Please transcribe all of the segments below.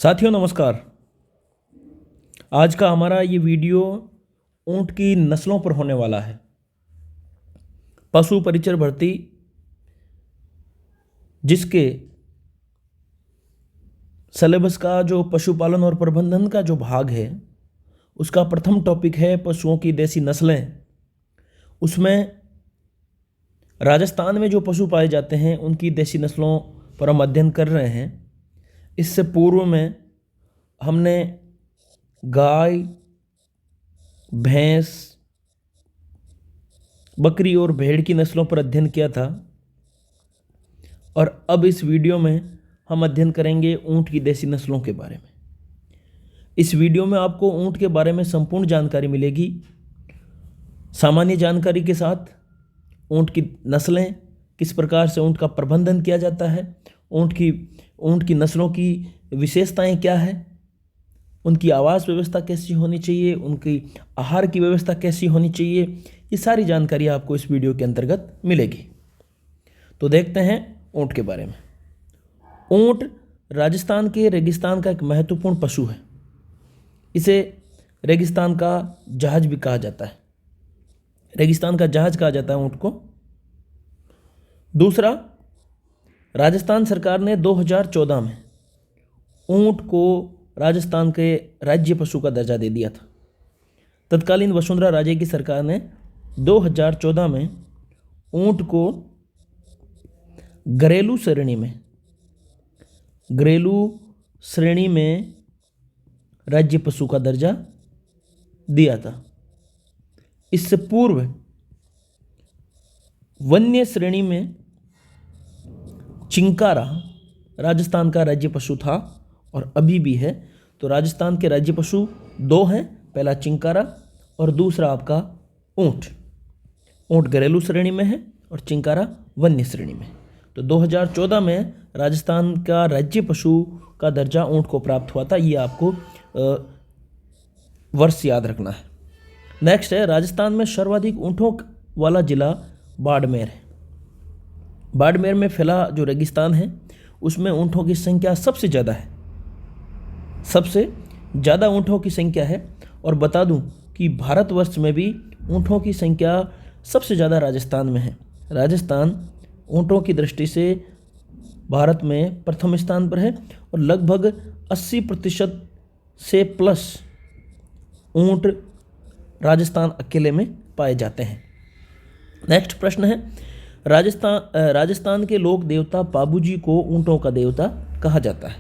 साथियों नमस्कार। आज का हमारा ये वीडियो ऊंट की नस्लों पर होने वाला है। पशु परिचर भर्ती जिसके सिलेबस का जो पशुपालन और प्रबंधन का जो भाग है उसका प्रथम टॉपिक है पशुओं की देसी नस्लें। उसमें राजस्थान में जो पशु पाए जाते हैं उनकी देसी नस्लों पर हम अध्ययन कर रहे हैं। इससे पूर्व में हमने गाय, भैंस, बकरी और भेड़ की नस्लों पर अध्ययन किया था और अब इस वीडियो में हम अध्ययन करेंगे ऊंट की देसी नस्लों के बारे में। इस वीडियो में आपको ऊंट के बारे में संपूर्ण जानकारी मिलेगी, सामान्य जानकारी के साथ ऊंट की नस्लें, किस प्रकार से ऊंट का प्रबंधन किया जाता है, ऊंट की नस्लों की विशेषताएं क्या है, उनकी आवास व्यवस्था कैसी होनी चाहिए, उनकी आहार की व्यवस्था कैसी होनी चाहिए, ये सारी जानकारी आपको इस वीडियो के अंतर्गत मिलेगी। तो देखते हैं ऊंट के बारे में। ऊंट राजस्थान के रेगिस्तान का एक महत्वपूर्ण पशु है। इसे रेगिस्तान का जहाज भी कहा जाता है। रेगिस्तान का जहाज कहा जाता है ऊंट को। दूसरा, राजस्थान सरकार ने 2014 में ऊंट को राजस्थान के राज्य पशु का दर्जा दे दिया था। तत्कालीन वसुंधरा राजे की सरकार ने 2014 में ऊंट को घरेलू श्रेणी में राज्य पशु का दर्जा दिया था। इससे पूर्व वन्य श्रेणी में चिंकारा राजस्थान का राज्य पशु था और अभी भी है। तो राजस्थान के राज्य पशु दो हैं, पहला चिंकारा और दूसरा आपका ऊंट। ऊंट घरेलू श्रेणी में है और चिंकारा वन्य श्रेणी में। तो 2014 में राजस्थान का राज्य पशु का दर्जा ऊंट को प्राप्त हुआ था। ये आपको वर्ष याद रखना है। नेक्स्ट है, राजस्थान में सर्वाधिक ऊंटों वाला जिला बाड़मेर है। बाड़मेर में फैला जो रेगिस्तान है उसमें ऊंटों की संख्या सबसे ज़्यादा है। सबसे ज़्यादा ऊंटों की संख्या है। और बता दूं कि भारतवर्ष में भी ऊंटों की संख्या सबसे ज़्यादा राजस्थान में है। राजस्थान ऊंटों की दृष्टि से भारत में प्रथम स्थान पर है और लगभग 80% से प्लस ऊंट राजस्थान अकेले में पाए जाते हैं। नेक्स्ट प्रश्न है, राजस्थान के लोक देवता पाबूजी को ऊंटों का देवता कहा जाता है।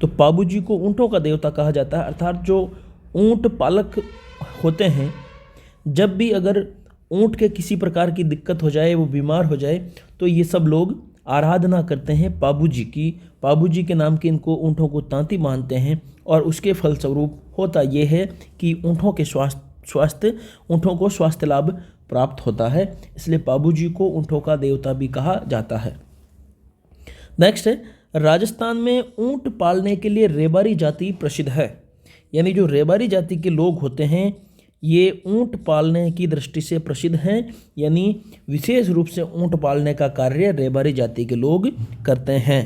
तो पाबूजी को ऊंटों का देवता कहा जाता है, अर्थात जो ऊंट पालक होते हैं, जब भी अगर ऊंट के किसी प्रकार की दिक्कत हो जाए, वो बीमार हो जाए, तो ये सब लोग आराधना करते हैं पाबूजी की। पाबूजी के नाम के इनको ऊंटों को तांती मानते हैं और उसके फलस्वरूप होता ये है कि ऊंटों को स्वास्थ्य लाभ प्राप्त होता है। इसलिए पाबूजी को ऊंटों का देवता भी कहा जाता है। नेक्स्ट है, राजस्थान में ऊंट पालने के लिए रेबारी जाति प्रसिद्ध है। यानी जो रेबारी जाति के लोग होते हैं ये ऊंट पालने की दृष्टि से प्रसिद्ध हैं। यानी विशेष रूप से ऊंट पालने का कार्य रेबारी जाति के लोग करते हैं।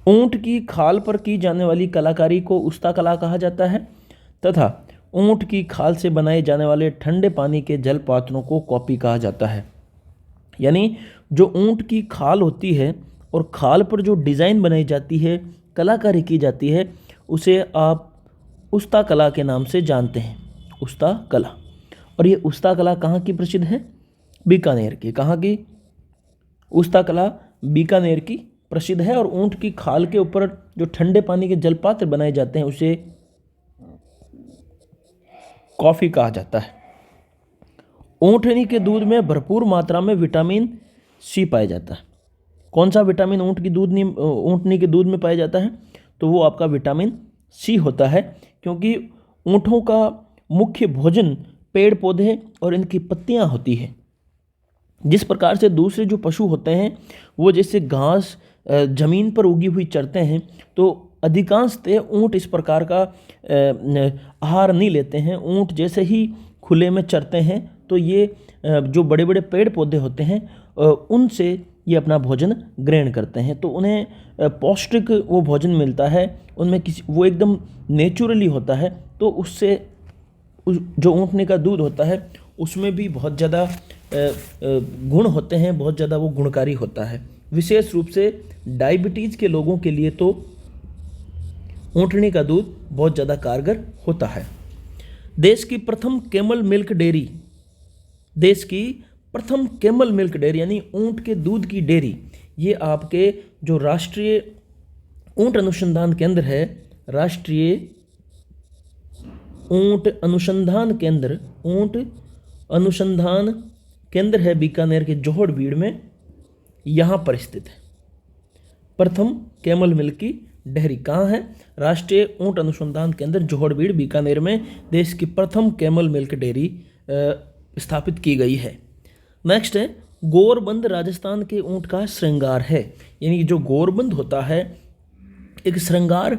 ऊंट की खाल पर की जाने वाली कलाकारी को उस्ता कला कहा जाता है तथा ऊंट की खाल से बनाए जाने वाले ठंडे पानी के जल पात्रों को कॉपी कहा जाता है। यानी जो ऊंट की खाल होती है और खाल पर जो डिज़ाइन बनाई जाती है, कलाकारी की जाती है, उसे आप उस्ता कला के नाम से जानते हैं। उस्ता कला। और ये उस्ता कला कहाँ की प्रसिद्ध है? बीकानेर की। कहाँ की? उस्ता कला बीकानेर की प्रसिद्ध है। और ऊंट की खाल के ऊपर जो ठंडे पानी के जलपात्र बनाए जाते हैं उसे कॉफी कहा जाता है। ऊंटनी के दूध में भरपूर मात्रा में विटामिन सी पाया जाता है। कौन सा विटामिन ऊंटनी के दूध में पाया जाता है? तो वो आपका विटामिन सी होता है, क्योंकि ऊंटों का मुख्य भोजन पेड़ पौधे और इनकी पत्तियां होती है। जिस प्रकार से दूसरे जो पशु होते हैं वो जैसे घास जमीन पर उगी हुई चरते हैं, तो अधिकांशतः ऊंट इस प्रकार का आहार नहीं लेते हैं। ऊंट जैसे ही खुले में चरते हैं तो ये जो बड़े बड़े पेड़ पौधे होते हैं उनसे ये अपना भोजन ग्रहण करते हैं, तो उन्हें पौष्टिक वो भोजन मिलता है, उनमें किसी वो एकदम नेचुरली होता है, तो उससे जो ऊँटने का दूध होता है उसमें भी बहुत ज़्यादा गुण होते हैं, बहुत ज़्यादा वो गुणकारी होता है। विशेष रूप से डायबिटीज़ के लोगों के लिए तो ऊँटने का दूध बहुत ज़्यादा कारगर होता है। देश की प्रथम कैमल मिल्क डेयरी, देश की प्रथम कैमल मिल्क डेयरी यानी ऊँट के दूध की डेयरी, ये आपके जो राष्ट्रीय ऊँट अनुसंधान केंद्र है, राष्ट्रीय ऊँट अनुसंधान केंद्र है बीकानेर के जोहड़बीड़ में, यहाँ पर स्थित है। प्रथम कैमल मिल्क की डेयरी कहाँ है? राष्ट्रीय ऊँट अनुसंधान केंद्र जोहड़बीड़ बीकानेर में देश की प्रथम कैमल मिल्क डेयरी स्थापित की गई है। नेक्स्ट है गोरबंद राजस्थान के ऊँट का श्रृंगार है, यानी जो गोरबंद होता है एक श्रृंगार,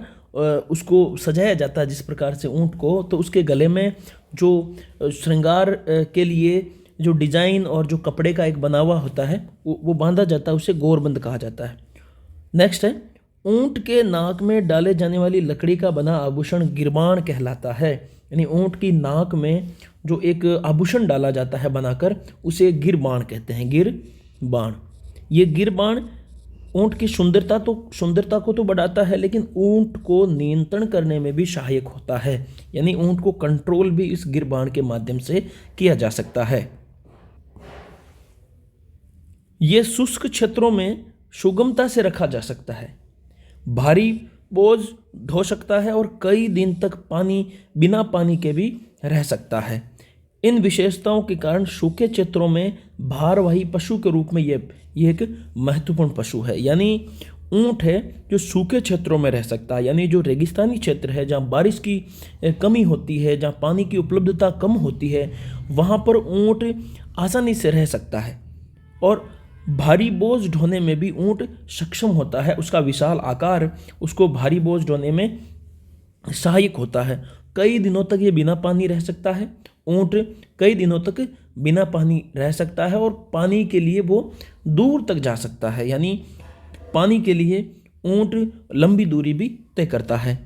उसको सजाया जाता है जिस प्रकार से ऊँट को, तो उसके गले में जो श्रृंगार के लिए जो डिज़ाइन और जो कपड़े का एक बना हुआ होता है वो बांधा जाता है, उसे गोरबंद कहा जाता है। नेक्स्ट है ऊँट के नाक में डाले जाने वाली लकड़ी का बना आभूषण गिरबान कहलाता है, यानी ऊँट की नाक में जो एक आभूषण डाला जाता है बनाकर उसे गिरबान कहते हैं, गिरबान। ये गिरबान ऊँट की सुंदरता को तो बढ़ाता है, लेकिन ऊँट को नियंत्रण करने में भी सहायक होता है, यानी ऊँट को कंट्रोल भी इस गिरबान के माध्यम से किया जा सकता है। ये शुष्क क्षेत्रों में सुगमता से रखा जा सकता है, भारी बोझ ढो सकता है और कई दिन तक बिना पानी के भी रह सकता है। इन विशेषताओं के कारण सूखे क्षेत्रों में भारवाही पशु के रूप में ये एक महत्वपूर्ण पशु है, यानी ऊँट है जो सूखे क्षेत्रों में रह सकता है, यानी जो रेगिस्तानी क्षेत्र है जहाँ बारिश की कमी होती है, जहाँ पानी की उपलब्धता कम होती है, वहाँ पर ऊँट आसानी से रह सकता है और भारी बोझ ढोने में भी ऊँट सक्षम होता है। उसका विशाल आकार उसको भारी बोझ ढोने में सहायक होता है। कई दिनों तक ये बिना पानी रह सकता है, ऊँट कई दिनों तक बिना पानी रह सकता है और पानी के लिए वो दूर तक जा सकता है, यानी पानी के लिए ऊँट लंबी दूरी भी तय करता है।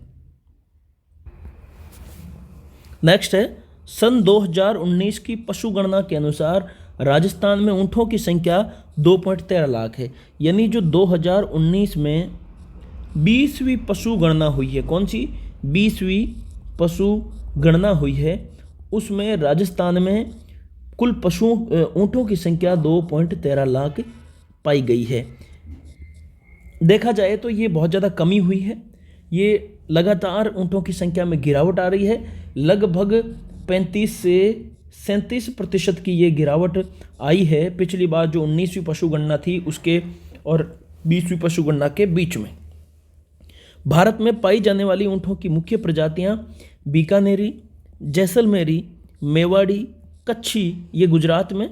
नेक्स्ट है सन 2019 की पशु गणना के अनुसार राजस्थान में ऊँटों की संख्या 2.13 लाख है, यानी जो 2019 में 20वीं पशु गणना हुई है, कौन सी 20वीं पशु गणना हुई है, उसमें राजस्थान में कुल ऊँटों की संख्या 2.13 लाख पाई गई है। देखा जाए तो ये बहुत ज़्यादा कमी हुई है, ये लगातार ऊँटों की संख्या में गिरावट आ रही है, लगभग 35 से 37% की ये गिरावट आई है पिछली बार जो 19वीं पशु गणना थी उसके और 20वीं पशु गणना के बीच में। भारत में पाई जाने वाली ऊँटों की मुख्य प्रजातियाँ बीकानेरी, जैसलमेरी, मेवाड़ी, कच्छी, ये गुजरात में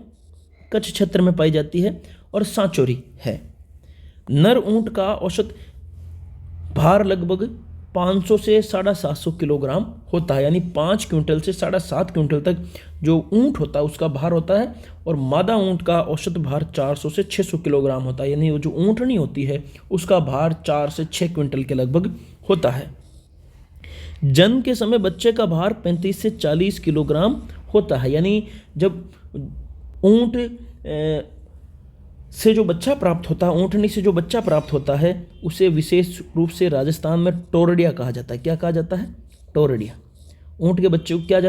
कच्छ क्षेत्र में पाई जाती है, और सांचौरी है। नर ऊँट का औसत भार लगभग 500 से 750 किलोग्राम होता है, यानी 5 क्विंटल से 7.5 क्विंटल तक जो ऊँट होता है उसका भार होता है, और मादा ऊँट का औसत भार 400 से 600 किलोग्राम होता है, यानी वो जो ऊँटनी होती है उसका भार 4 से 6 क्विंटल के लगभग होता है। जन्म के समय बच्चे का भार 35 से 40 किलोग्राम होता है, यानी जब ऊँट से जो बच्चा प्राप्त होता है, ऊँटनी से जो बच्चा प्राप्त होता है उसे विशेष रूप से राजस्थान में टोरडिया कहा जाता है। क्या कहा जाता है? टोरडिया। ऊँट के बच्चे को क्या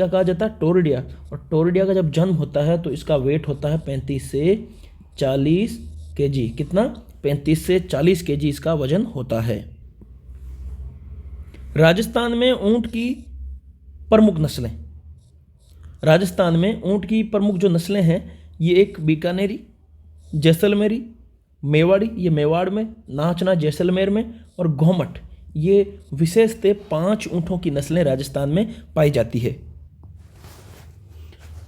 कहा जाता है? टोरडिया। और टोरडिया का जब जन्म होता है तो इसका वेट होता है 35 से 40 केजी। कितना? 35 से 40 केजी इसका वजन होता है। राजस्थान में ऊँट की प्रमुख नस्लें, राजस्थान में ऊँट की प्रमुख जो नस्लें हैं ये एक बीकानेरी, जैसलमेरी, मेवाड़ी, ये मेवाड़ में, नाचना जैसलमेर में, और घोमट, ये विशेषतः 5 ऊँटों की नस्लें राजस्थान में पाई जाती है।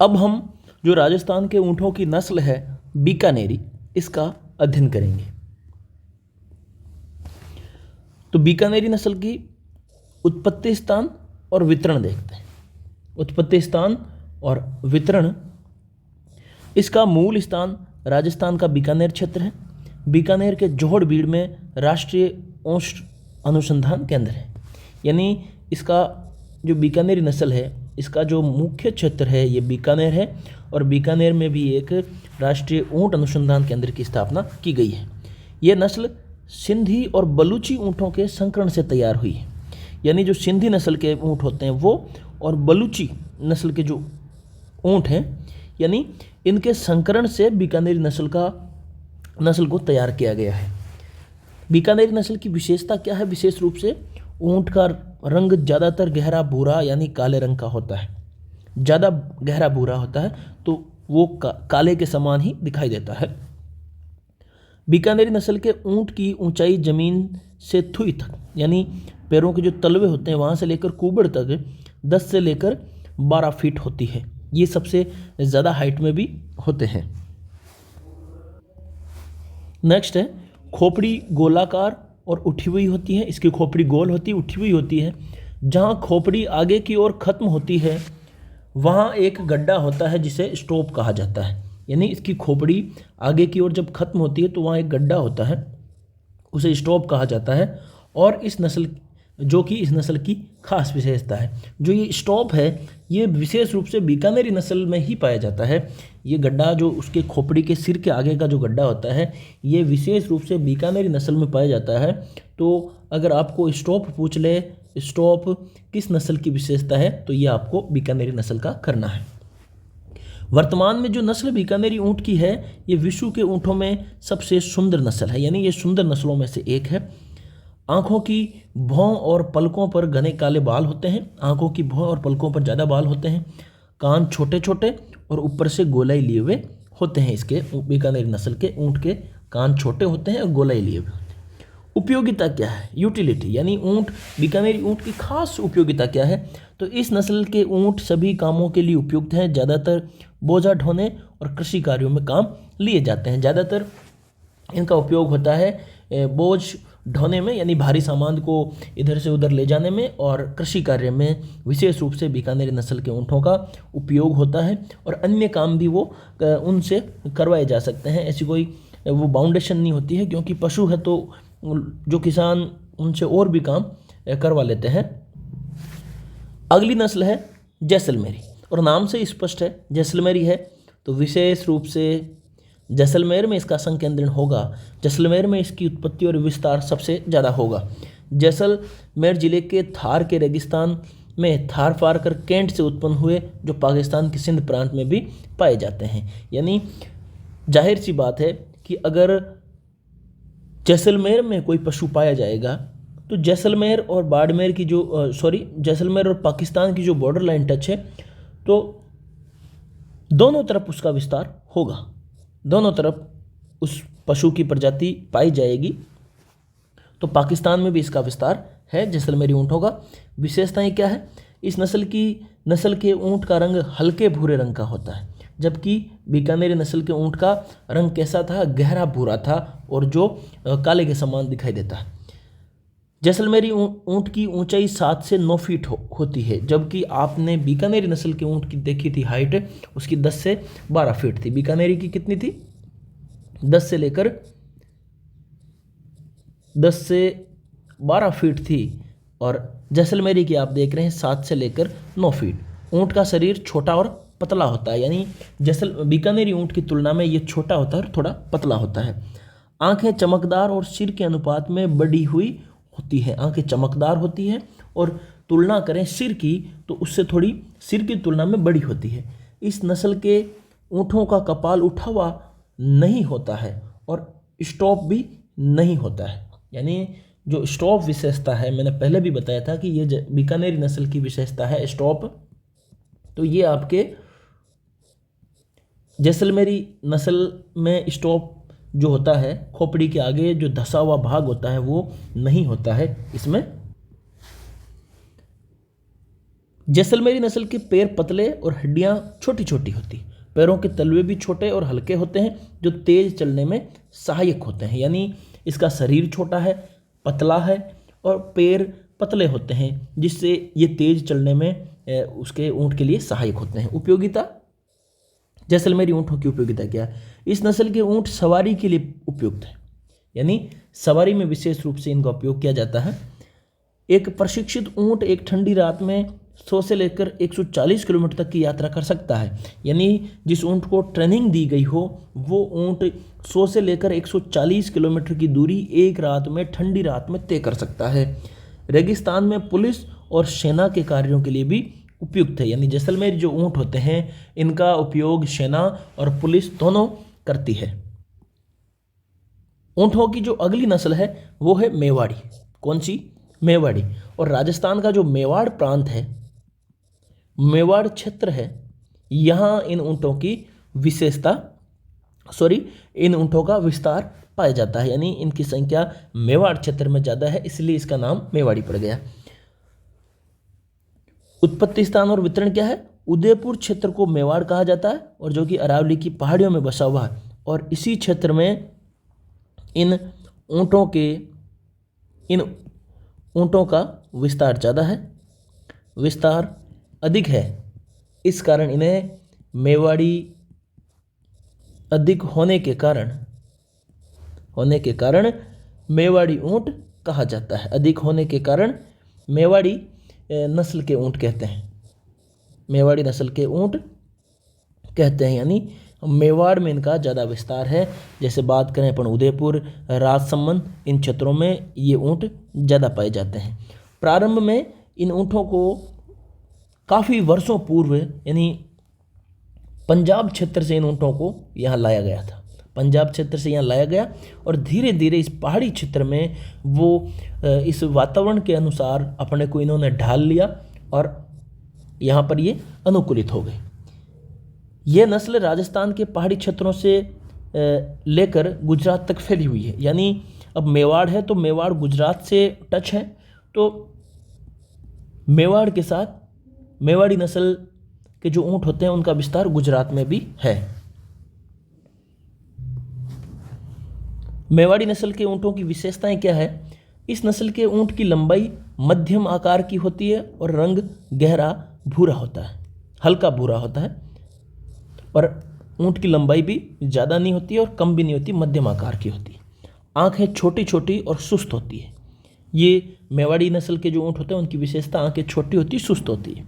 अब हम जो राजस्थान के ऊँटों की नस्ल है बीकानेरी, इसका अध्ययन करेंगे। तो बीकानेरी नस्ल की उत्पत्ति स्थान और वितरण देखते हैं। उत्पत्ति स्थान और वितरण, इसका मूल स्थान राजस्थान का बीकानेर क्षेत्र है। बीकानेर के जोहड़बीड़ में राष्ट्रीय औषध अनुसंधान केंद्र है। यानी इसका जो बीकानेरी नस्ल है, इसका जो मुख्य क्षेत्र है ये बीकानेर है, और बीकानेर में भी एक राष्ट्रीय ऊंट अनुसंधान केंद्र की स्थापना की गई है। ये नस्ल सिंधी और बलूची ऊँटों के संकरण से तैयार हुई है। यानी जो सिंधी नस्ल के ऊँट होते हैं वो, और बलूची नस्ल के जो ऊँट हैं, यानी इनके संकरण से बीकानेरी नस्ल को तैयार किया गया है। बीकानेरी नस्ल की विशेषता क्या है? विशेष रूप से ऊँट का रंग ज़्यादातर गहरा भूरा यानी काले रंग का होता है। ज़्यादा गहरा भूरा होता है तो वो काले के समान ही दिखाई देता है। बीकानेरी नस्ल के ऊँट की ऊंचाई जमीन से थुई तक, यानी पैरों के जो तलवे होते हैं वहाँ से लेकर कुबड़ तक 10 से लेकर 12 फीट होती है। ये सबसे ज़्यादा हाइट में भी होते हैं। नेक्स्ट है, खोपड़ी गोलाकार और उठी हुई होती है। इसकी खोपड़ी गोल होती है, उठी हुई होती है। जहाँ खोपड़ी आगे की ओर खत्म होती है वहाँ एक गड्ढा होता है जिसे स्टॉप कहा जाता है। यानी इसकी खोपड़ी आगे की ओर जब खत्म होती है तो वहाँ एक गड्ढा होता है, उसे स्टॉप कहा जाता है। और इस नस्ल की खास विशेषता है। जो ये स्टॉप है ये विशेष रूप से बीकानेरी नस्ल में ही पाया जाता है। ये गड्ढा जो उसके खोपड़ी के सिर के आगे का जो गड्ढा होता है ये विशेष रूप से बीकानेरी नस्ल में पाया जाता है। तो अगर आपको स्टॉप पूछ ले, स्टॉप किस नस्ल की विशेषता है, तो ये आपको बीकानेरी नस्ल का करना है। वर्तमान में जो नस्ल बीकानेरी ऊँट की है ये विश्व के ऊँटों में सबसे सुंदर नस्ल है। यानी ये सुंदर नस्लों में से एक है। आँखों की भौं और पलकों पर घने काले बाल होते हैं। आँखों की भौं और पलकों पर ज़्यादा बाल होते हैं। कान छोटे छोटे और ऊपर से गोलाई लिए हुए होते हैं। इसके बीकानेरी नस्ल के ऊँट के कान छोटे होते हैं और गोलाई लिए हुए होते हैं। उपयोगिता क्या है? यूटिलिटी, यानी बीकानेरी ऊँट की खास उपयोगिता क्या है? तो इस नस्ल के ऊँट सभी कामों के लिए उपयुक्त हैं। ज़्यादातर बोझा ढोने और कृषि कार्यों में काम लिए जाते हैं। ज़्यादातर इनका उपयोग होता है बोझ ढोने में, यानी भारी सामान को इधर से उधर ले जाने में, और कृषि कार्य में विशेष रूप से बीकानेरी नस्ल के ऊँटों का उपयोग होता है। और अन्य काम भी वो उनसे करवाए जा सकते हैं। ऐसी कोई वो बाउंडेशन नहीं होती है, क्योंकि पशु है तो जो किसान उनसे और भी काम करवा लेते हैं। अगली नस्ल है जैसलमेरी, और नाम से स्पष्ट है जैसलमेरी है तो विशेष रूप से जैसलमेर में इसका संकेंद्रण होगा। जैसलमेर में इसकी उत्पत्ति और विस्तार सबसे ज़्यादा होगा। जैसलमेर जिले के थार के रेगिस्तान में थार फारकर कैंट से उत्पन्न हुए, जो पाकिस्तान के सिंध प्रांत में भी पाए जाते हैं। यानी जाहिर सी बात है कि अगर जैसलमेर में कोई पशु पाया जाएगा तो जैसलमेर और बाड़मेर की जैसलमेर और पाकिस्तान की जो बॉर्डर लाइन टच है तो दोनों तरफ उसका विस्तार होगा। दोनों तरफ उस पशु की प्रजाति पाई जाएगी। तो पाकिस्तान में भी इसका विस्तार है जैसलमेरी ऊँटों का। विशेषताएं क्या है? इस नस्ल के ऊँट का रंग हल्के भूरे रंग का होता है, जबकि बीकानेरी नस्ल के ऊँट का रंग कैसा था? गहरा भूरा था और जो काले के समान दिखाई देता है। जैसलमेरी ऊँट की ऊंचाई 7 से 9 फीट होती है, जबकि आपने बीकानेरी नस्ल के ऊँट की देखी थी हाइट, उसकी 10 से 12 फीट थी। बीकानेरी की कितनी थी? 10 से 12 फीट थी, और जैसलमेरी की आप देख रहे हैं 7 से लेकर 9 फीट। ऊँट का शरीर छोटा और पतला होता है, यानी बीकानेरी ऊँट की तुलना में ये छोटा होता है और थोड़ा पतला होता है। आँखें चमकदार और सिर के अनुपात में बढ़ी हुई होती है। आंखें चमकदार होती है और तुलना करें सिर की तो उससे थोड़ी सिर की तुलना में बड़ी होती है। इस नस्ल के ऊँटों का कपाल उठा हुआ नहीं होता है और स्टॉप भी नहीं होता है। यानी जो स्टॉप विशेषता है, मैंने पहले भी बताया था कि ये बीकानेरी नस्ल की विशेषता है स्टॉप। तो ये आपके जैसलमेरी नस्ल में स्टॉप जो होता है, खोपड़ी के आगे जो धसा हुआ भाग होता है वो नहीं होता है इसमें। जैसलमेरी नस्ल के पैर पतले और हड्डियां छोटी छोटी होती। पैरों के तलवे भी छोटे और हल्के होते हैं जो तेज चलने में सहायक होते हैं। यानी इसका शरीर छोटा है, पतला है और पैर पतले होते हैं, जिससे ये तेज चलने में उसके ऊँट के लिए सहायक होते हैं। उपयोगिता जैसलमेरी ऊँटों की उपयोगिता क्या है? इस नस्ल के ऊँट सवारी के लिए उपयुक्त है, यानी सवारी में विशेष रूप से इनका उपयोग किया जाता है। एक प्रशिक्षित ऊँट एक ठंडी रात में 100 से लेकर 140 किलोमीटर तक की यात्रा कर सकता है, यानी जिस ऊँट को ट्रेनिंग दी गई हो वो ऊँट 100 से लेकर 140 किलोमीटर की दूरी एक रात में, ठंडी रात में तय कर सकता है। रेगिस्तान में पुलिस और सेना के कार्यों के लिए भी उपयुक्त है, यानी जैसलमेर जो ऊँट होते हैं इनका उपयोग सेना और पुलिस दोनों करती है। ऊँटों की जो अगली नस्ल है वो है मेवाड़ी। कौन सी? मेवाड़ी। और राजस्थान का जो मेवाड़ प्रांत है, मेवाड़ क्षेत्र है, यहाँ इन ऊँटों की इन ऊँटों का विस्तार पाया जाता है, यानी इनकी संख्या मेवाड़ क्षेत्र में ज़्यादा है, इसलिए इसका नाम मेवाड़ी पड़ गया। उत्पत्ति स्थान और वितरण क्या है? उदयपुर क्षेत्र को मेवाड़ कहा जाता है और जो कि अरावली की पहाड़ियों में बसा हुआ है, और इसी क्षेत्र में इन ऊँटों का विस्तार ज़्यादा है, विस्तार अधिक है, इस कारण इन्हें मेवाड़ी अधिक होने के कारण मेवाड़ी ऊँट कहा जाता है। अधिक होने के कारण मेवाड़ी नस्ल के ऊँट कहते हैं, मेवाड़ी नस्ल के ऊँट कहते हैं, यानी मेवाड़ में इनका ज़्यादा विस्तार है। जैसे बात करें अपन उदयपुर, राजसमंद, इन क्षेत्रों में ये ऊँट ज़्यादा पाए जाते हैं। प्रारंभ में इन ऊँटों को काफ़ी वर्षों पूर्व, यानी पंजाब क्षेत्र से इन ऊँटों को यहाँ लाया गया था, पंजाब क्षेत्र से यहाँ लाया गया और धीरे धीरे इस पहाड़ी क्षेत्र में वो इस वातावरण के अनुसार अपने को इन्होंने ढाल लिया और यहाँ पर ये अनुकूलित हो गए। ये नस्ल राजस्थान के पहाड़ी क्षेत्रों से लेकर गुजरात तक फैली हुई है, यानी अब मेवाड़ है तो मेवाड़ गुजरात से टच है, तो मेवाड़ के साथ मेवाड़ी नस्ल के जो ऊँट होते हैं उनका विस्तार गुजरात में भी है। मेवाड़ी नस्ल के ऊँटों की विशेषताएं क्या है? इस नस्ल के ऊँट की लंबाई मध्यम आकार की होती है और रंग गहरा भूरा होता है, हल्का भूरा होता है, और ऊँट की लंबाई भी ज़्यादा नहीं होती है और कम भी नहीं होती, मध्यम आकार की होती है। आँखें छोटी छोटी और सुस्त होती है। ये मेवाड़ी नस्ल के जो ऊँट होते हैं उनकी विशेषता आँखें छोटी होती, सुस्त होती है।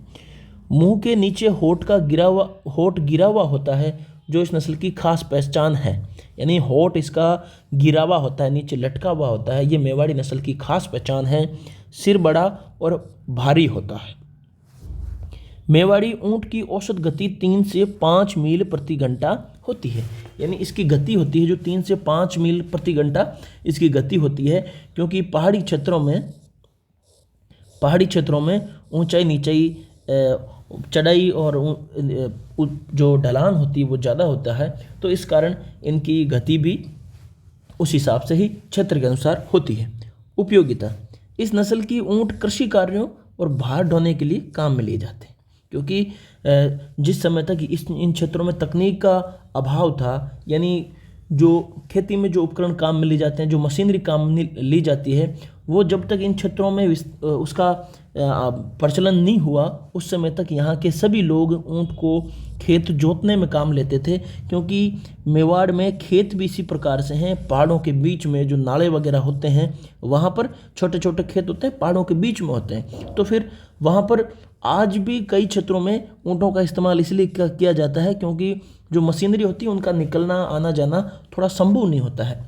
मुंह के नीचे होठ गिरा हुआ होता है, जो इस नस्ल की खास पहचान है, यानी होठ इसका गिरा हुआ होता है, नीचे लटका हुआ होता है, ये मेवाड़ी नस्ल की खास पहचान है। सिर बड़ा और भारी होता है। मेवाड़ी ऊँट की औसत गति 3 से 5 मील प्रति घंटा होती है, यानी इसकी गति होती है जो 3 से 5 मील प्रति घंटा इसकी गति होती है, क्योंकि पहाड़ी क्षेत्रों में ऊंचाई नीचाई, चढ़ाई और जो ढलान होती है वो ज़्यादा होता है, तो इस कारण इनकी गति भी उस हिसाब से ही क्षेत्र के अनुसार होती है। उपयोगिता: इस नस्ल की ऊँट कृषि कार्यों और भार ढोने के लिए काम में लिए जाते हैं, क्योंकि जिस समय तक इन क्षेत्रों में तकनीक का अभाव था, यानी जो खेती में जो उपकरण काम में लिए जाते हैं, जो मशीनरी काम में ली जाती है, वो जब तक इन क्षेत्रों में उसका प्रचलन नहीं हुआ, उस समय तक यहाँ के सभी लोग ऊँट को खेत जोतने में काम लेते थे, क्योंकि मेवाड़ में खेत भी इसी प्रकार से हैं, पहाड़ों के बीच में जो नाले वगैरह होते हैं वहाँ पर छोटे छोटे खेत होते हैं, पहाड़ों के बीच में होते हैं, तो फिर वहाँ पर आज भी कई क्षेत्रों में ऊँटों का इस्तेमाल इसलिए किया जाता है क्योंकि जो मशीनरी होती है उनका निकलना आना जाना थोड़ा संभव नहीं होता है।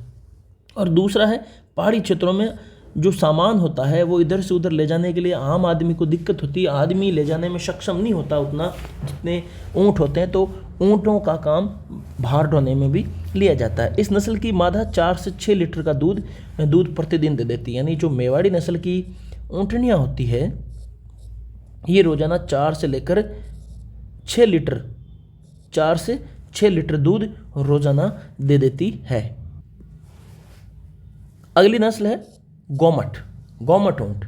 और दूसरा है, पहाड़ी क्षेत्रों में जो सामान होता है वो इधर से उधर ले जाने के लिए आम आदमी को दिक्कत होती है, आदमी ले जाने में सक्षम नहीं होता उतना जितने ऊँट होते हैं, तो ऊँटों का काम भार ढोने में भी लिया जाता है। इस नस्ल की मादा 4 से 6 लीटर का दूध प्रतिदिन दे देती है, यानी जो मेवाड़ी नस्ल की ऊँटनियाँ होती है ये रोजाना 4 से 6 लीटर दूध रोजाना दे देती है। अगली नस्ल है गोमट ऊँट।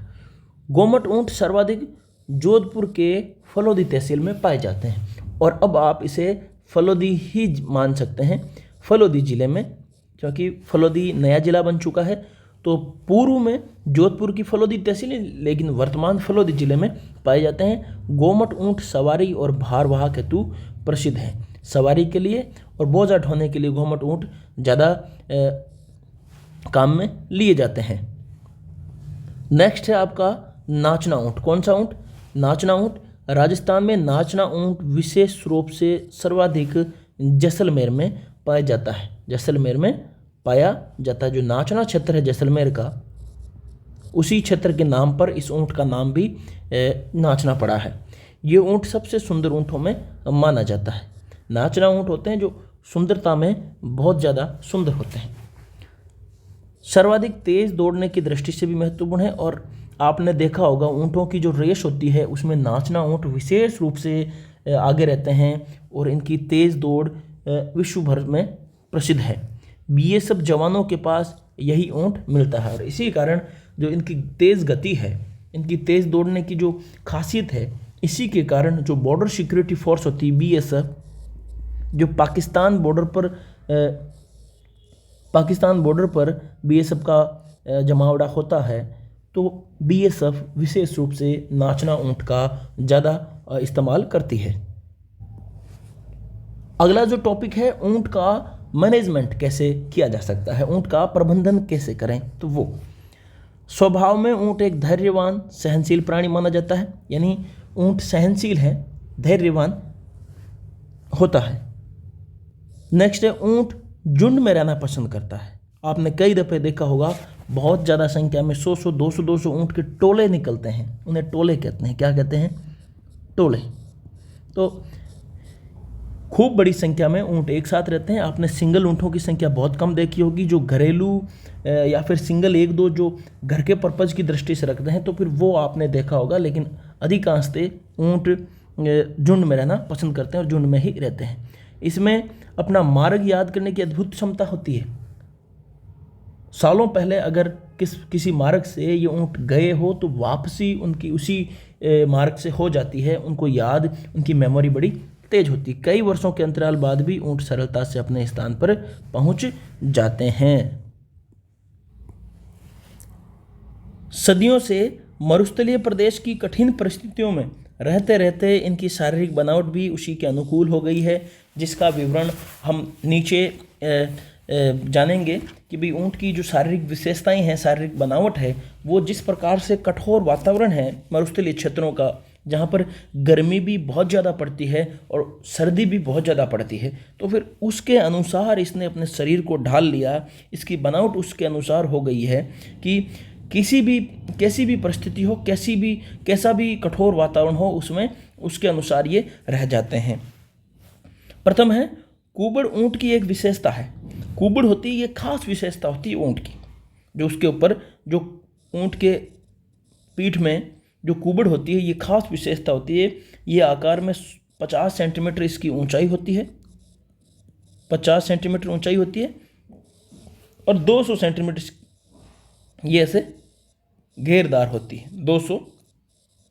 गोमट ऊँट सर्वाधिक जोधपुर के फलोदी तहसील में पाए जाते हैं, और अब आप इसे फलोदी ही मान सकते हैं, फलोदी जिले में, क्योंकि फलोदी नया जिला बन चुका है। तो पूर्व में जोधपुर की फलोदी तहसील, लेकिन वर्तमान फलोदी जिले में पाए जाते हैं। गोमट ऊँट सवारी और भारवाहक हेतु प्रसिद्ध हैं। सवारी के लिए और बोझा ढोने के लिए गोमट ऊँट ज़्यादा काम में लिए जाते हैं। नेक्स्ट है आपका नाचना ऊँट। कौन सा ऊँट? नाचना ऊँट। राजस्थान में नाचना ऊँट विशेष रूप से सर्वाधिक जैसलमेर में पाया जाता है। जैसलमेर में पाया जाता है। जो नाचना क्षेत्र है जैसलमेर का, उसी क्षेत्र के नाम पर इस ऊँट का नाम भी नाचना पड़ा है। ये ऊँट सबसे सुंदर ऊँटों में माना जाता है। नाचना ऊँट होते हैं जो सुंदरता में बहुत ज़्यादा सुंदर होते हैं। सर्वाधिक तेज दौड़ने की दृष्टि से भी महत्वपूर्ण है और आपने देखा होगा ऊँटों की जो रेस होती है उसमें नाचना ऊँट विशेष रूप से आगे रहते हैं और इनकी तेज़ दौड़ विश्व भर में प्रसिद्ध है। बीएसएफ जवानों के पास यही ऊँट मिलता है और इसी कारण जो इनकी तेज़ गति है, इनकी तेज़ दौड़ने की जो खासियत है, इसी के कारण जो बॉर्डर सिक्योरिटी फोर्स होती है बीएसएफ, जो पाकिस्तान बॉर्डर पर बीएसएफ का जमावड़ा होता है, तो बीएसएफ विशेष रूप से नाचना ऊँट का ज़्यादा इस्तेमाल करती है। अगला जो टॉपिक है, ऊँट का मैनेजमेंट कैसे किया जा सकता है, ऊँट का प्रबंधन कैसे करें, तो वो स्वभाव में ऊँट एक धैर्यवान सहनशील प्राणी माना जाता है। यानी ऊँट सहनशील है, धैर्यवान होता है। नेक्स्ट है ऊँट झुंड में रहना पसंद करता है। आपने कई दफ़े देखा होगा बहुत ज़्यादा संख्या में 100 200 ऊँट के टोले निकलते हैं, उन्हें टोले कहते हैं। क्या कहते हैं? टोले। तो खूब बड़ी संख्या में ऊँट एक साथ रहते हैं। आपने सिंगल ऊँटों की संख्या बहुत कम देखी होगी। जो घरेलू या फिर सिंगल एक दो जो घर के पर्पज़ की दृष्टि से रखते हैं तो फिर वो आपने देखा होगा, लेकिन अधिकांशतः ऊँट झुंड में रहना पसंद करते हैं और झुंड में ही रहते हैं। इसमें अपना मार्ग याद करने की अद्भुत क्षमता होती है। सालों पहले अगर किसी मार्ग से ये ऊँट गए हो तो वापसी उनकी उसी मार्ग से हो जाती है। उनको याद, उनकी मेमोरी बड़ी तेज होती है। कई वर्षों के अंतराल बाद भी ऊँट सरलता से अपने स्थान पर पहुंच जाते हैं। सदियों से मरुस्थलीय प्रदेश की कठिन परिस्थितियों में रहते रहते इनकी शारीरिक बनावट भी उसी के अनुकूल हो गई है, जिसका विवरण हम नीचे जानेंगे कि भाई ऊँट की जो शारीरिक विशेषताएं हैं, शारीरिक बनावट है, वो जिस प्रकार से कठोर वातावरण है मरुस्थलीय क्षेत्रों का, जहाँ पर गर्मी भी बहुत ज़्यादा पड़ती है और सर्दी भी बहुत ज़्यादा पड़ती है, तो फिर उसके अनुसार इसने अपने शरीर को ढाल लिया। इसकी बनावट उसके अनुसार हो गई है कि कैसी भी परिस्थिति हो, कैसा भी कठोर वातावरण हो, उसमें उसके अनुसार ये रह जाते हैं। प्रथम है कुबड़। ऊँट की एक विशेषता है, कुबड़ होती है, ये खास विशेषता होती है ऊँट की, जो उसके ऊपर जो ऊँट के पीठ में जो कुबड़ होती है, ये खास विशेषता होती है। ये आकार में 50 सेंटीमीटर इसकी ऊंचाई होती है, 50 सेंटीमीटर ऊंचाई होती है और 200 सेंटीमीटर ये ऐसे घेरदार होती है, 200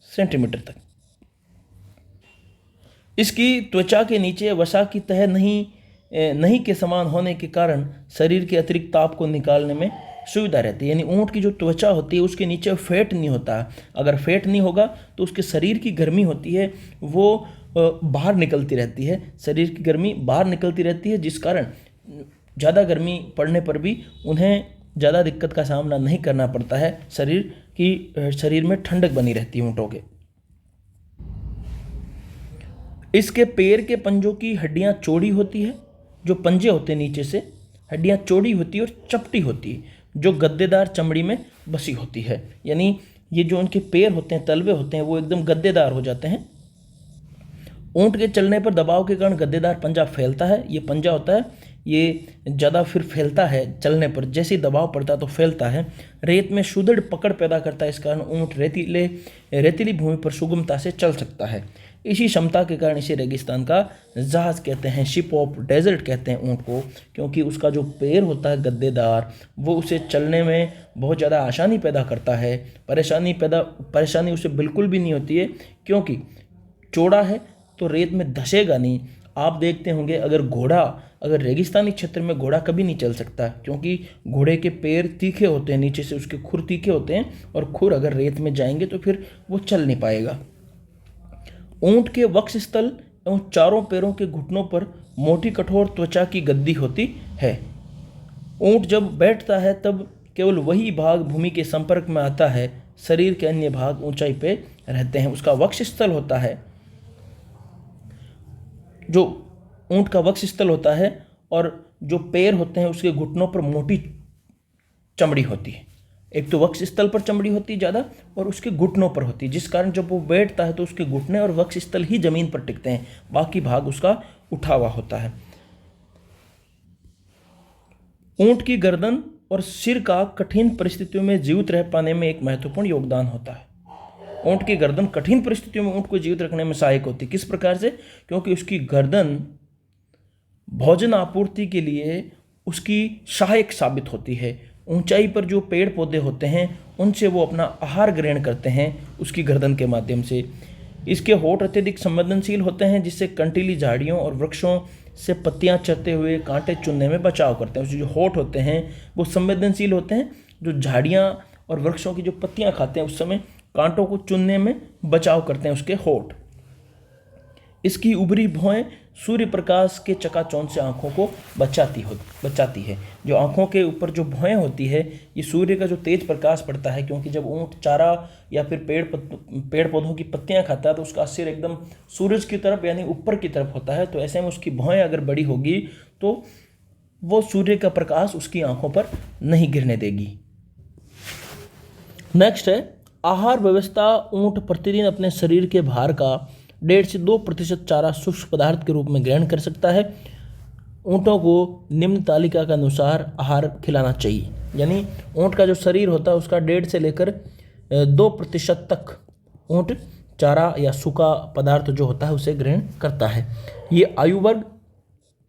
सेंटीमीटर तक। इसकी त्वचा के नीचे वसा की तह नहीं के समान होने के कारण शरीर के अतिरिक्त ताप को निकालने में सुविधा रहती है। यानी ऊँट की जो त्वचा होती है उसके नीचे फैट नहीं होता। अगर फैट नहीं होगा तो उसके शरीर की गर्मी होती है वो बाहर निकलती रहती है, शरीर की गर्मी बाहर निकलती रहती है, जिस कारण ज़्यादा गर्मी पड़ने पर भी उन्हें ज़्यादा दिक्कत का सामना नहीं करना पड़ता है। शरीर में ठंडक बनी रहती है ऊँटों के। इसके पैर के पंजों की हड्डियाँ चौड़ी होती है, जो पंजे होते हैं नीचे से हड्डियाँ चौड़ी होती है और चपटी होती है, जो गद्देदार चमड़ी में बसी होती है। यानी ये जो उनके पैर होते हैं, तलवे होते हैं, वो एकदम गद्देदार हो जाते हैं। ऊँट के चलने पर दबाव के कारण गद्देदार पंजा फैलता है। ये पंजा होता है, ये ज़्यादा फिर फैलता है चलने पर, जैसे ही दबाव पड़ता है तो फैलता है। रेत में सुदृढ़ पकड़ पैदा करता है, इस कारण ऊँट रेतीली भूमि पर सुगमता से चल सकता है। इसी क्षमता के कारण इसे रेगिस्तान का जहाज कहते हैं, शिप ऑफ डेजर्ट कहते हैं ऊँट को, क्योंकि उसका जो पैर होता है गद्देदार, वो उसे चलने में बहुत ज़्यादा आसानी पैदा करता है। परेशानी उसे बिल्कुल भी नहीं होती है, क्योंकि चौड़ा है तो रेत में धंसेगा नहीं। आप देखते होंगे अगर रेगिस्तानी क्षेत्र में घोड़ा कभी नहीं चल सकता, क्योंकि घोड़े के पैर तीखे होते हैं, नीचे से उसके खुर तीखे होते हैं, और खुर अगर रेत में जाएंगे तो फिर वो चल नहीं पाएगा। ऊँट के वक्षस्थल एवं चारों पैरों के घुटनों पर मोटी कठोर त्वचा की गद्दी होती है। ऊँट जब बैठता है तब केवल वही भाग भूमि के संपर्क में आता है, शरीर के अन्य भाग ऊंचाई पे रहते हैं। उसका वक्षस्थल होता है, जो ऊंट का वक्षस्थल होता है, और जो पैर होते हैं उसके घुटनों पर मोटी चमड़ी होती है। एक तो वक्षस्थल पर चमड़ी होती है ज़्यादा और उसके घुटनों पर होती है, जिस कारण जब वो बैठता है तो उसके घुटने और वक्षस्थल ही जमीन पर टिकते हैं, बाकी भाग उसका उठा हुआ होता है। ऊंट की गर्दन और सिर का कठिन परिस्थितियों में जीवित रह पाने में एक महत्वपूर्ण योगदान होता है। ऊंट की गर्दन कठिन परिस्थितियों में ऊंट को जीवित रखने में सहायक होती है। किस प्रकार से? क्योंकि उसकी गर्दन भोजन आपूर्ति के लिए उसकी सहायक साबित होती है। ऊंचाई पर जो पेड़ पौधे होते हैं उनसे वो अपना आहार ग्रहण करते हैं उसकी गर्दन के माध्यम से। इसके होंठ अत्यधिक संवेदनशील होते हैं, जिससे कंटीली झाड़ियों और वृक्षों से पत्तियां चरते हुए कांटे चुनने में बचाव करते हैं। उसके जो होंठ होते हैं वो संवेदनशील होते हैं, जो झाड़ियां और वृक्षों की जो पत्तियां खाते हैं उस समय कांटों को चुनने में बचाव करते हैं उसके होंठ। इसकी उभरी भौहें सूर्य प्रकाश के चकाचौंध से आंखों को बचाती है। जो आंखों के ऊपर जो भौहें होती है ये सूर्य का जो तेज प्रकाश पड़ता है, क्योंकि जब ऊंट चारा या फिर पेड़ पौधों की पत्तियां खाता है तो उसका सिर एकदम सूरज की तरफ यानी ऊपर की तरफ होता है, तो ऐसे में उसकी भौहें अगर बड़ी होगी तो वो सूर्य का प्रकाश उसकी आंखों पर नहीं गिरने देगी। नेक्स्ट है आहार व्यवस्था। ऊंट प्रतिदिन अपने शरीर के भार का 1.5 से 2% चारा सूक्ष्म पदार्थ के रूप में ग्रहण कर सकता है। ऊँटों को निम्न तालिका के अनुसार आहार खिलाना चाहिए, यानी ऊँट का जो शरीर होता है उसका 1.5 से लेकर 2% तक ऊँट चारा या सूखा पदार्थ जो होता है उसे ग्रहण करता है। ये आयु वर्ग,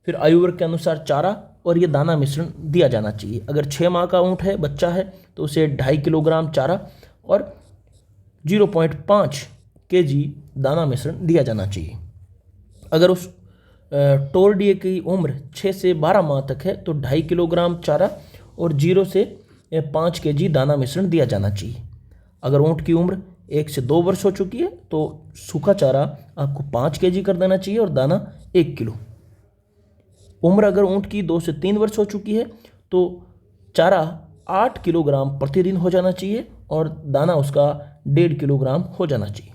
फिर आयु वर्ग के अनुसार चारा और ये दाना मिश्रण दिया जाना चाहिए। अगर 6 माह का ऊँट है, बच्चा है, तो उसे 2.5 किलोग्राम चारा और 0.5 kg दाना मिश्रण दिया जाना चाहिए। अगर उस टोरडिए की उम्र 6 से 12 माह तक है तो 2.5 किलोग्राम चारा और 0 से 5 kg दाना मिश्रण दिया जाना चाहिए। अगर ऊँट की उम्र 1 से 2 वर्ष हो चुकी है तो सूखा चारा आपको 5 kg कर देना चाहिए और दाना 1 किलो। उम्र अगर ऊँट की 2 से 3 वर्ष हो चुकी है तो चारा 8 किलोग्राम प्रतिदिन हो जाना चाहिए और दाना उसका 1.5 किलोग्राम हो जाना चाहिए।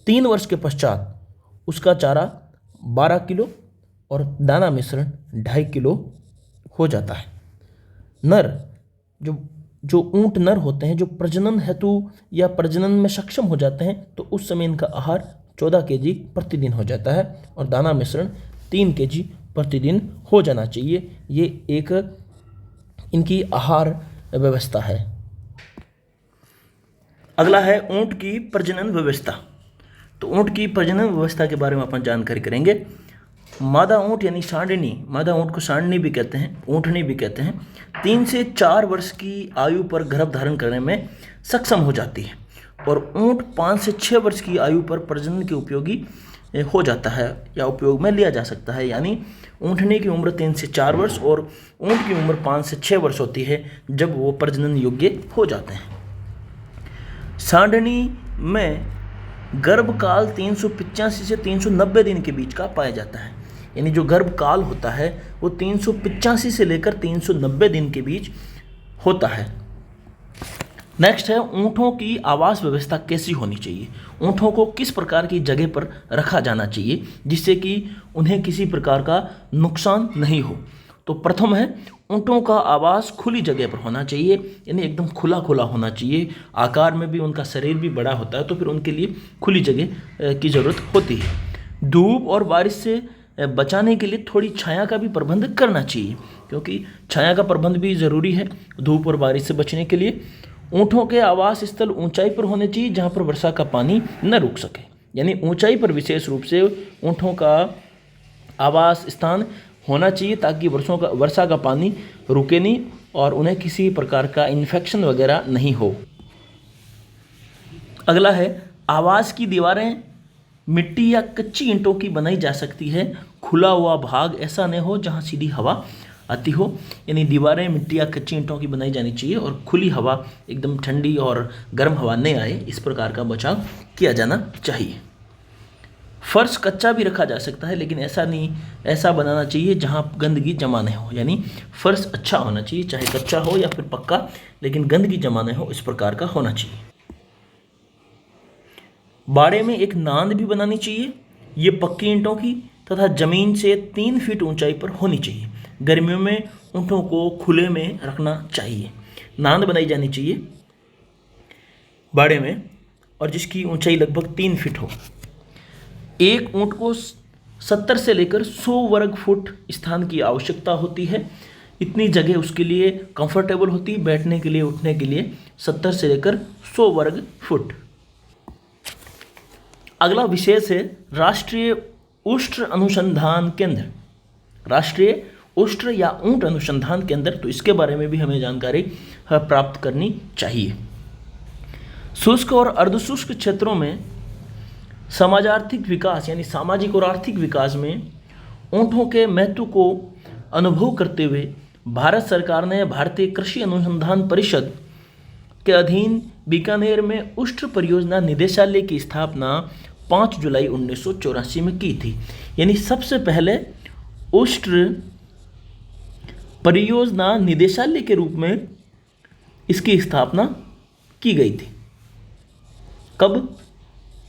3 वर्ष के पश्चात उसका चारा 12 किलो और दाना मिश्रण 2.5 किलो हो जाता है। नर जो ऊँट नर होते हैं, जो प्रजनन हेतु या प्रजनन में सक्षम हो जाते हैं, तो उस समय इनका आहार 14 kg प्रतिदिन हो जाता है और दाना मिश्रण 3 kg प्रतिदिन हो जाना चाहिए। ये एक इनकी आहार व्यवस्था है। अगला है ऊँट की प्रजनन व्यवस्था। तो ऊँट की प्रजनन व्यवस्था के बारे में अपन जानकारी करेंगे। मादा ऊँट यानी सांडनी, मादा ऊँट को सांडनी भी कहते हैं, ऊँटनी भी कहते हैं, 3 से 4 वर्ष की आयु पर गर्भ धारण करने में सक्षम हो जाती है और ऊँट 5 से 6 वर्ष की आयु पर प्रजनन के उपयोगी हो जाता है या उपयोग में लिया जा सकता है। यानी ऊँटनी की उम्र 3 से 4 वर्ष और ऊँट की उम्र 5 से 6 वर्ष होती है जब वो प्रजनन योग्य हो जाते हैं। सांडनी में गर्भकाल 385 से 390 दिन के बीच का पाया जाता है, यानी जो गर्भकाल होता है वो 385 से लेकर 390 दिन के बीच होता है। नेक्स्ट है ऊँटों की आवास व्यवस्था कैसी होनी चाहिए। ऊँटों को किस प्रकार की जगह पर रखा जाना चाहिए जिससे कि उन्हें किसी प्रकार का नुकसान नहीं हो। तो प्रथम है ऊँटों का आवास खुली जगह पर होना चाहिए, यानी एकदम खुला खुला होना चाहिए। आकार में भी उनका शरीर भी बड़ा होता है तो फिर उनके लिए खुली जगह की ज़रूरत होती है। धूप और बारिश से बचाने के लिए थोड़ी छाया का भी प्रबंध करना चाहिए, क्योंकि छाया का प्रबंध भी ज़रूरी है धूप और बारिश से बचने के लिए। ऊँटों के आवास स्थल ऊंचाई पर होने चाहिए जहाँ पर वर्षा का पानी न रुक सके, यानी ऊंचाई पर विशेष रूप से ऊँटों का आवास स्थान होना चाहिए ताकि वर्षा का पानी रुके नहीं और उन्हें किसी प्रकार का इन्फेक्शन वगैरह नहीं हो। अगला है आवास की दीवारें मिट्टी या कच्ची ईंटों की बनाई जा सकती है। खुला हुआ भाग ऐसा न हो जहां सीधी हवा आती हो, यानी दीवारें मिट्टी या कच्ची ईंटों की बनाई जानी चाहिए और खुली हवा, एकदम ठंडी और गर्म हवा नहीं आए, इस प्रकार का बचाव किया जाना चाहिए। फर्श कच्चा भी रखा जा सकता है, लेकिन ऐसा नहीं, ऐसा बनाना चाहिए जहाँ गंदगी जमा नहीं हो, यानी फर्श अच्छा होना चाहिए, चाहे कच्चा हो या फिर पक्का, लेकिन गंदगी जमा नहीं हो, इस प्रकार का होना चाहिए। बाड़े में एक नांद भी बनानी चाहिए, ये पक्की ईंटों की तथा जमीन से 3 फीट ऊंचाई पर होनी चाहिए। गर्मियों में ऊँटों को खुले में रखना चाहिए। नांद बनाई जानी चाहिए बाड़े में, और जिसकी ऊंचाई लगभग 3 फीट हो। एक ऊँट को 70 से लेकर 100 वर्ग फुट स्थान की आवश्यकता होती है। इतनी जगह उसके लिए कंफर्टेबल होती है, बैठने के लिए, उठने के लिए 70 से लेकर 100 वर्ग फुट। अगला विशेष है राष्ट्रीय उष्ट्र अनुसंधान केंद्र। राष्ट्रीय उष्ट्र या ऊंट अनुसंधान केंद्र, तो इसके बारे में भी हमें जानकारी प्राप्त करनी चाहिए। शुष्क और अर्धशुष्क क्षेत्रों में समाजार्थिक विकास यानी सामाजिक और आर्थिक विकास में ऊँटों के महत्व को अनुभव करते हुए भारत सरकार ने भारतीय कृषि अनुसंधान परिषद के अधीन बीकानेर में उष्ट्र परियोजना निदेशालय की स्थापना 5 जुलाई 1984 में की थी। यानी सबसे पहले उष्ट्र परियोजना निदेशालय के रूप में इसकी स्थापना की गई थी। कब?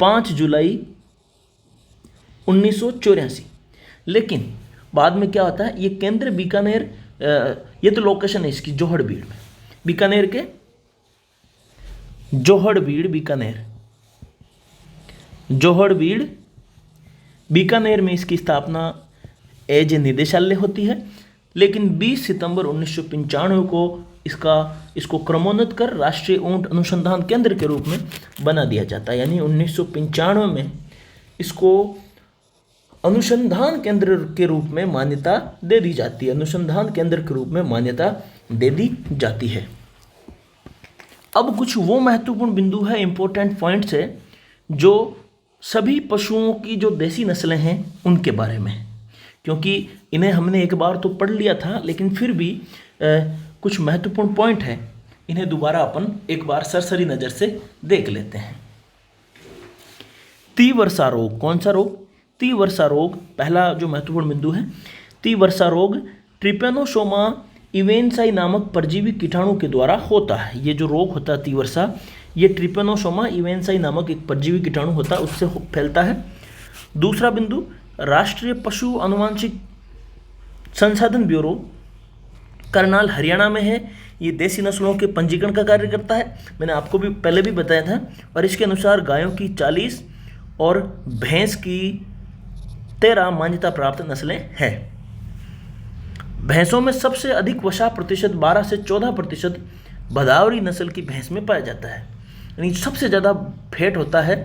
5 जुलाई 1984। लेकिन बाद में क्या होता है, ये केंद्र बीकानेर, ये तो लोकेशन है इसकी जोहड़बीड़ में, बीकानेर के जोहड़बीड़, जोहड़बीड़ बीकानेर में इसकी स्थापना एज ए निदेशालय होती है। लेकिन 20 सितंबर 1995 को इसको क्रमोन्नत कर राष्ट्रीय ऊंट अनुसंधान केंद्र के रूप में बना दिया जाता है। यानी 1995 में इसको अनुसंधान केंद्र के रूप में मान्यता दे दी जाती है, अनुसंधान केंद्र के रूप में मान्यता दे दी जाती है। अब कुछ वो महत्वपूर्ण बिंदु है, इंपॉर्टेंट पॉइंट्स है, जो सभी पशुओं की जो देसी नस्लें हैं उनके बारे में, क्योंकि इन्हें हमने एक बार तो पढ़ लिया था, लेकिन फिर भी कुछ महत्वपूर्ण पॉइंट है, इन्हें दोबारा अपन एक बार सरसरी नज़र से देख लेते हैं। तीव्रसा रोग, कौन सा रोग? तीव्रसा रोग पहला जो महत्वपूर्ण बिंदु है। तीव्रसा रोग ट्रिपेनोसोमा इवेंसाई नामक परजीवी कीटाणु के द्वारा होता है। ये जो रोग होता है तीव्रसा, ये ट्रिपेनोसोमा इवेंसाई नामक एक परजीवी कीटाणु होता है, उससे फैलता है। दूसरा बिंदु, राष्ट्रीय पशु आनुवंशिक संसाधन ब्यूरो करनाल हरियाणा में है। ये देसी नस्लों के पंजीकरण का कार्य करता है, मैंने आपको भी पहले भी बताया था। और इसके अनुसार गायों की 40 और भैंस की 13 मान्यता प्राप्त नस्लें हैं। भैंसों में सबसे अधिक वसा प्रतिशत 12 से 14% भदावरी नस्ल की भैंस में पाया जाता है। यानी सबसे ज़्यादा फैट होता है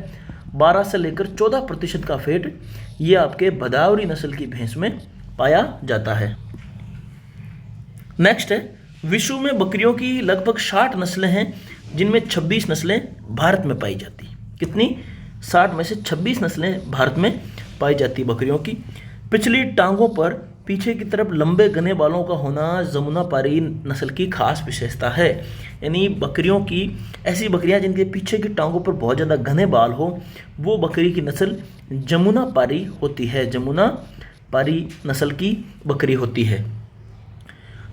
12 से लेकर 14% का फैट, ये आपके भदावरी नस्ल की भैंस में पाया जाता है। नेक्स्ट है, विश्व में बकरियों की लगभग 60 नस्लें हैं, जिनमें 26 नस्लें भारत में पाई जाती हैं। कितनी? 60 में से 26 नस्लें भारत में पाई जाती बकरियों की। पिछली टांगों पर पीछे की तरफ लंबे घने बालों का होना जमुनापारी नस्ल की खास विशेषता है। यानी बकरियों की, ऐसी बकरियां जिनके पीछे की टांगों पर बहुत ज़्यादा घने बाल हो, वो बकरी की नस्ल जमुनापारी होती है, जमुनापारी नस्ल की बकरी होती है।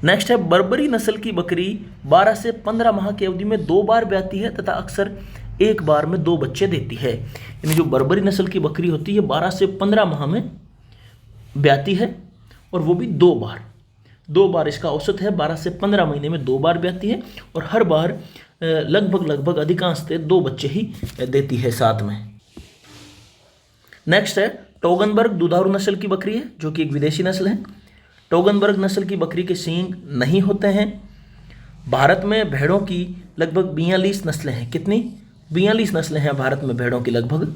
नेक्स्ट है, बर्बरी नस्ल की बकरी 12 से 15 माह की अवधि में 2 बार ब्याती है तथा अक्सर एक बार में 2 बच्चे देती है। यानी जो बर्बरी नस्ल की बकरी होती है 12 से 15 माह में ब्याती है, और वो भी 2 बार इसका औसत है। 12 से 15 महीने में 2 बार ब्याती है, और हर बार लगभग अधिकांशतः 2 बच्चे ही देती है साथ में। नेक्स्ट है, टोगनबर्ग दुधारू नस्ल की बकरी है, जो कि एक विदेशी नस्ल है। टोगनबर्ग नस्ल की बकरी के सींग नहीं होते हैं। भारत में भेड़ों की लगभग 42 नस्लें हैं। कितनी? 42 नस्लें हैं भारत में भेड़ों की लगभग।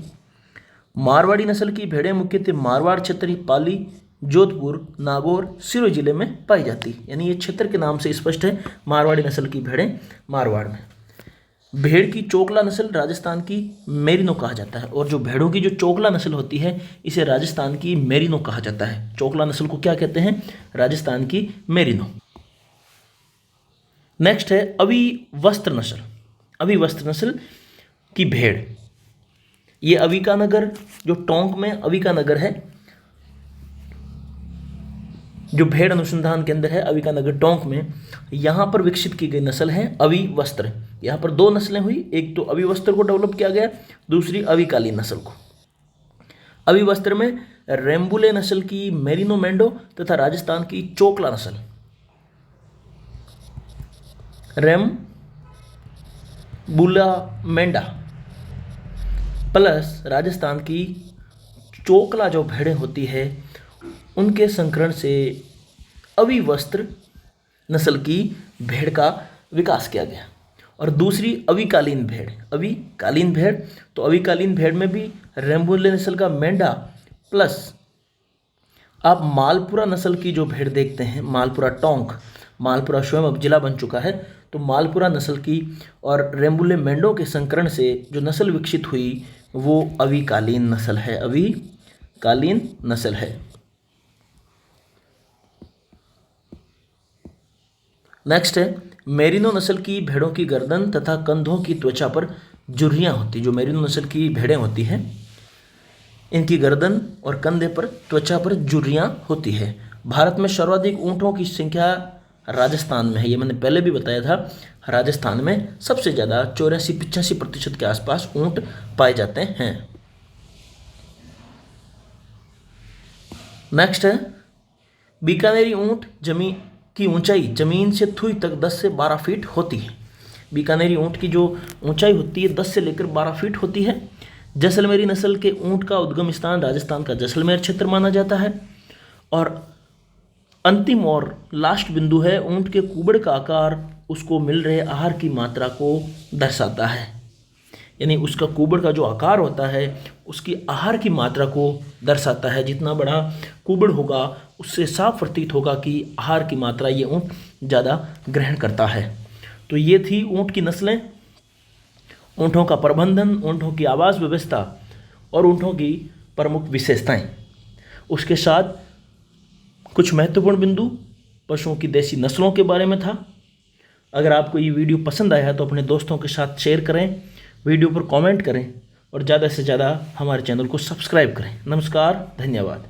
मारवाड़ी नस्ल की भेड़ें मुख्यतः मारवाड़ क्षेत्र, पाली, जोधपुर, नागौर, सिरोही जिले में पाई जाती है। यानी ये क्षेत्र के नाम से स्पष्ट है, मारवाड़ी नस्ल की भेड़ें मारवाड़ में। भेड़ की चोकला नस्ल राजस्थान की मेरिनो कहा जाता है, और जो भेड़ों की जो चोकला नस्ल होती है इसे राजस्थान की मेरिनो कहा जाता है। चोकला नस्ल को क्या कहते हैं? राजस्थान की मेरिनो। नेक्स्ट है, अविवस्त्र नस्ल। अविवस्त्र नस्ल की भेड़, ये अविकानगर जो टोंक में अविकानगर है, जो भेड़ अनुसंधान केंद्र है अविकानगर टोंक में, यहाँ पर विकसित की गई नस्ल है अविवस्त्र। यहाँ पर दो नस्लें हुई, एक तो अविवस्त्र को डेवलप किया गया, दूसरी अविकालीन नस्ल को। अविवस्त्र में रेम्बुले नस्ल की मेरिनो मैंडो तथा राजस्थान की चोकला नस्ल, रेम्बुला मेंढा प्लस राजस्थान की चोकला जो भेड़ें होती है, उनके संकरण से अविवस्त्र नस्ल की भेड़ का विकास किया गया। और दूसरी अविकालीन भेड़, अविकालीन भेड़, तो अविकालीन भेड़ में भी रेम्बुले नस्ल का मेंढा प्लस आप मालपुरा नस्ल की जो भेड़ देखते हैं, मालपुरा टोंक, मालपुरा स्वयं अब जिला बन चुका है, तो मालपुरा नस्ल की और रेम्बुले मेंढों के संकरण से जो नस्ल विकसित हुई वो अविकालीन नस्ल है, अविकालीन नस्ल है। नेक्स्ट है मेरिनो नस्ल की भेड़ों की गर्दन तथा कंधों की त्वचा पर झुर्रियाँ होती। जो मेरिनो नस्ल की भेड़ें होती हैं, इनकी गर्दन और कंधे पर त्वचा पर झुर्रियाँ होती है। भारत में सर्वाधिक ऊँटों की संख्या राजस्थान में है, ये मैंने पहले भी बताया था। राजस्थान में सबसे ज़्यादा 84-85% के आसपास ऊँट पाए जाते हैं। नेक्स्ट है बीकानेरी ऊँट जमीन की ऊंचाई जमीन से थुई तक 10 से 12 फीट होती है। बीकानेरी ऊँट की जो ऊंचाई होती है 10 से लेकर 12 फीट होती है। जैसलमेरी नस्ल के ऊँट का उद्गम स्थान राजस्थान का जैसलमेर क्षेत्र माना जाता है। और अंतिम और लास्ट बिंदु है ऊँट के कुबड़ का आकार उसको मिल रहे आहार की मात्रा को दर्शाता है, यानी उसका कुबड़ का जो आकार होता है उसकी आहार की मात्रा को दर्शाता है। जितना बड़ा कुबड़ होगा उससे साफ प्रतीत होगा कि आहार की मात्रा ये ऊँट ज़्यादा ग्रहण करता है। तो ये थी ऊँट की नस्लें, ऊँटों का प्रबंधन, ऊँटों की आवास व्यवस्था और ऊँटों की प्रमुख विशेषताएं। उसके साथ कुछ महत्वपूर्ण बिंदु पशुओं की देसी नस्लों के बारे में था। अगर आपको ये वीडियो पसंद आया तो अपने दोस्तों के साथ शेयर करें, वीडियो पर कमेंट करें और ज़्यादा से ज़्यादा हमारे चैनल को सब्सक्राइब करें। नमस्कार, धन्यवाद।